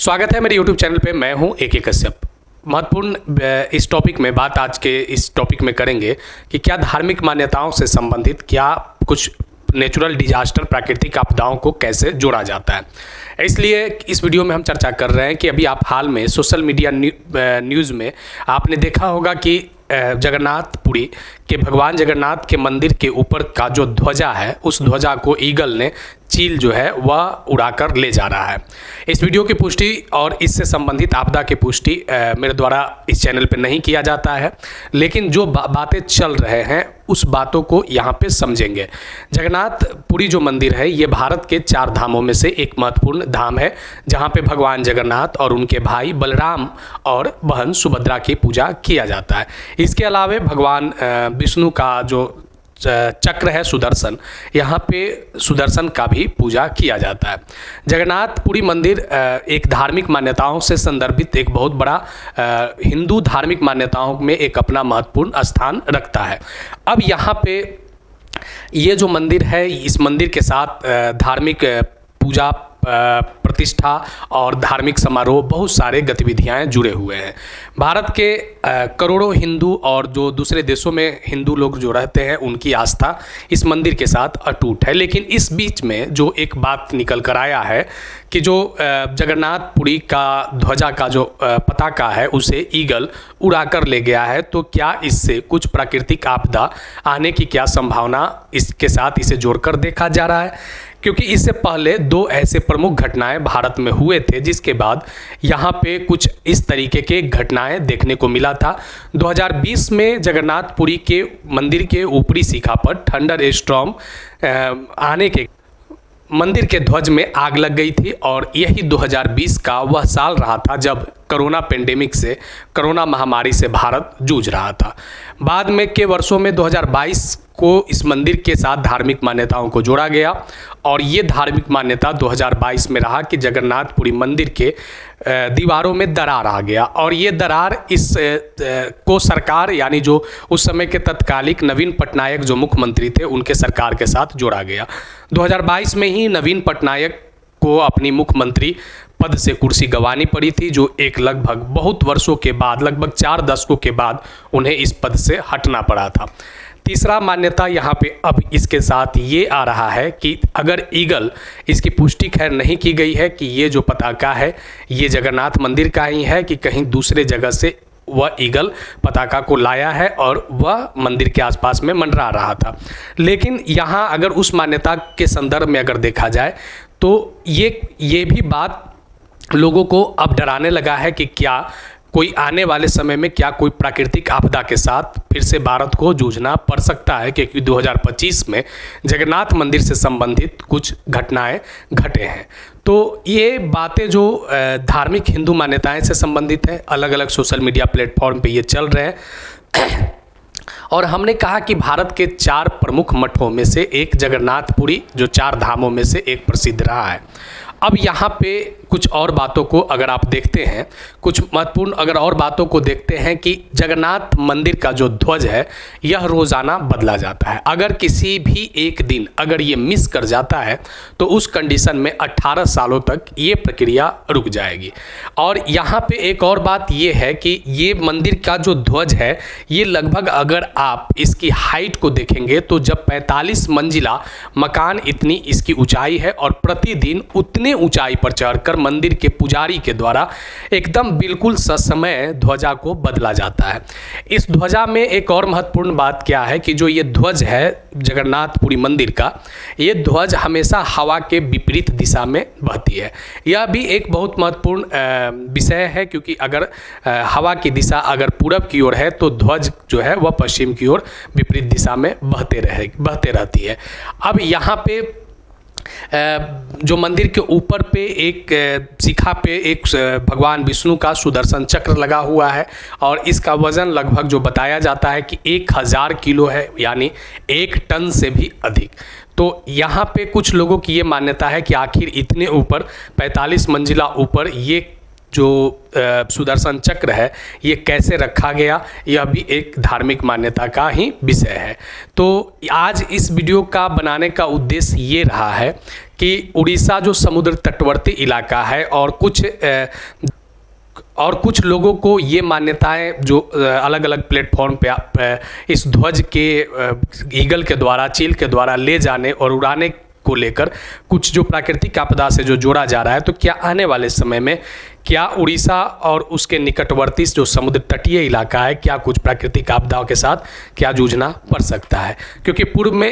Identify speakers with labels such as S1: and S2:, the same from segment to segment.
S1: स्वागत है मेरे YouTube चैनल पे। मैं हूं AK कश्यप। महत्वपूर्ण इस टॉपिक में बात आज के इस टॉपिक में करेंगे कि क्या धार्मिक मान्यताओं से संबंधित क्या कुछ नेचुरल डिजास्टर, प्राकृतिक आपदाओं को कैसे जोड़ा जाता है। इसलिए इस वीडियो में हम चर्चा कर रहे हैं कि अभी आप हाल में सोशल मीडिया न्यूज़ में आपने देखा होगा कि जगन्नाथपुरी के भगवान जगन्नाथ के मंदिर के ऊपर का जो ध्वजा है, उस ध्वजा को ईगल ने, चील जो है वह उड़ाकर ले जा रहा है। इस वीडियो की पुष्टि और इससे संबंधित आपदा की पुष्टि मेरे द्वारा इस चैनल पे नहीं किया जाता है, लेकिन जो बातें चल रहे हैं उस बातों को यहाँ पे समझेंगे। जगन्नाथपुरी जो मंदिर है ये भारत के 4 धामों में से एक महत्वपूर्ण धाम है, जहाँ पे भगवान जगन्नाथ और उनके भाई बलराम और बहन सुभद्रा की पूजा किया जाता है। इसके अलावा भगवान विष्णु का जो चक्र है सुदर्शन, यहाँ पे सुदर्शन का भी पूजा किया जाता है। जगन्नाथपुरी मंदिर एक धार्मिक मान्यताओं से संदर्भित एक बहुत बड़ा हिंदू धार्मिक मान्यताओं में एक अपना महत्वपूर्ण स्थान रखता है। अब यहाँ पे ये जो मंदिर है, इस मंदिर के साथ धार्मिक पूजा, प्रतिष्ठा और धार्मिक समारोह, बहुत सारे गतिविधियां जुड़े हुए हैं। भारत के करोड़ों हिंदू और जो दूसरे देशों में हिंदू लोग जो रहते हैं, उनकी आस्था इस मंदिर के साथ अटूट है। लेकिन इस बीच में जो एक बात निकल कर आया है कि जो जगन्नाथपुरी का ध्वजा का जो पताका है उसे ईगल उड़ाकर ले गया है, तो क्या इससे कुछ प्राकृतिक आपदा आने की क्या संभावना इसके साथ इसे जोड़कर देखा जा रहा है। क्योंकि इससे पहले 2 ऐसे प्रमुख घटनाएं भारत में हुए थे, जिसके बाद यहाँ पे कुछ इस तरीके के घटनाएं देखने को मिला था। 2020 में जगन्नाथपुरी के मंदिर के ऊपरी शिखा पर थंडर स्टॉर्म आने के मंदिर के ध्वज में आग लग गई थी और यही 2020 का वह साल रहा था जब कोरोना पेंडेमिक से, कोरोना महामारी से भारत जूझ रहा था। बाद में के वर्षों में 2022 को इस मंदिर के साथ धार्मिक मान्यताओं को जोड़ा गया और ये धार्मिक मान्यता 2022 में रहा कि जगन्नाथपुरी मंदिर के दीवारों में दरार आ गया और ये दरार इस को सरकार, यानी जो उस समय के तत्कालिक नवीन पटनायक जो मुख्यमंत्री थे, उनके सरकार के साथ जोड़ा गया। 2022 में ही नवीन पटनायक को अपनी मुख्यमंत्री पद से कुर्सी गंवानी पड़ी थी, जो एक लगभग बहुत वर्षों के बाद, लगभग 4 दशकों के बाद उन्हें इस पद से हटना पड़ा था। तीसरा मान्यता यहाँ पे अब इसके साथ ये आ रहा है कि अगर ईगल, इसकी पुष्टि खैर नहीं की गई है कि ये जो पताका है ये जगन्नाथ मंदिर का ही है कि कहीं दूसरे जगह से वह ईगल पताका को लाया है और वह मंदिर के आसपास में मंडरा रहा था। लेकिन यहाँ अगर उस मान्यता के संदर्भ में अगर देखा जाए तो ये भी बात लोगों को अब डराने लगा है कि क्या कोई आने वाले समय में क्या कोई प्राकृतिक आपदा के साथ फिर से भारत को जूझना पड़ सकता है, क्योंकि 2025 में जगन्नाथ मंदिर से संबंधित कुछ घटनाएं घटे हैं। तो ये बातें जो धार्मिक हिंदू मान्यताएं से संबंधित है, अलग अलग सोशल मीडिया प्लेटफॉर्म पे ये चल रहे हैं और हमने कहा कि भारत के 4 प्रमुख मठों में से एक जगन्नाथपुरी जो 4 धामों में से एक प्रसिद्ध रहा है। अब यहाँ पे कुछ और बातों को अगर आप देखते हैं, कुछ महत्वपूर्ण अगर और बातों को देखते हैं कि जगन्नाथ मंदिर का जो ध्वज है यह रोज़ाना बदला जाता है। अगर किसी भी एक दिन अगर ये मिस कर जाता है तो उस कंडीशन में 18 सालों तक ये प्रक्रिया रुक जाएगी। और यहाँ पे एक और बात ये है कि ये मंदिर का जो ध्वज है ये लगभग, अगर आप इसकी हाइट को देखेंगे तो जब 45 मंजिला मकान इतनी इसकी ऊंचाई है और प्रतिदिन उतने ऊंचाई पर चढ़कर मंदिर के पुजारी के द्वारा एकदम बिल्कुल ससमय ध्वजा को बदला जाता है। इस ध्वजा में एक और महत्वपूर्ण बात क्या है कि जो ये ध्वज है जगन्नाथपुरी मंदिर का, ये ध्वज हमेशा हवा के विपरीत दिशा में बहती है। यह भी एक बहुत महत्वपूर्ण विषय है, क्योंकि अगर हवा की दिशा अगर पूरब की ओर है तो ध्वज जो है वह पश्चिम की ओर विपरीत दिशा में बहते रहती है। अब यहाँ पे जो मंदिर के ऊपर पे एक शिखा पे एक भगवान विष्णु का सुदर्शन चक्र लगा हुआ है और इसका वजन लगभग जो बताया जाता है कि 1000 किलो है, यानी 1 टन से भी अधिक। तो यहाँ पे कुछ लोगों की ये मान्यता है कि आखिर इतने ऊपर 45 मंजिला ऊपर ये जो सुदर्शन चक्र है ये कैसे रखा गया, यह भी एक धार्मिक मान्यता का ही विषय है। तो आज इस वीडियो का बनाने का उद्देश्य ये रहा है कि उड़ीसा जो समुद्र तटवर्ती इलाका है और कुछ लोगों को ये मान्यताएं जो अलग अलग प्लेटफॉर्म पे इस ध्वज के ईगल के द्वारा, चील के द्वारा ले जाने और उड़ाने को लेकर कुछ जो प्राकृतिक आपदा से जो जोड़ा जा रहा है, तो क्या आने वाले समय में क्या उड़ीसा और उसके निकटवर्ती जो समुद्र तटीय इलाका है, क्या कुछ प्राकृतिक आपदाओं के साथ क्या जूझना पड़ सकता है? क्योंकि पूर्व में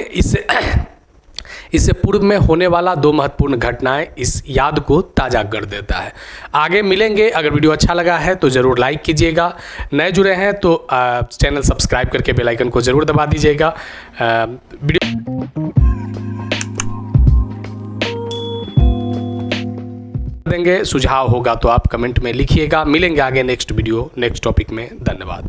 S1: इससे पूर्व में होने वाला 2 महत्वपूर्ण घटनाएं इस याद को ताज़ा कर देता है। आगे मिलेंगे। अगर वीडियो अच्छा लगा है तो ज़रूर लाइक कीजिएगा, नए जुड़े हैं तो चैनल सब्सक्राइब करके बेल आइकन को ज़रूर दबा दीजिएगा। वीडियो देंगे, सुझाव होगा तो आप कमेंट में लिखिएगा। मिलेंगे आगे नेक्स्ट वीडियो नेक्स्ट टॉपिक में। धन्यवाद।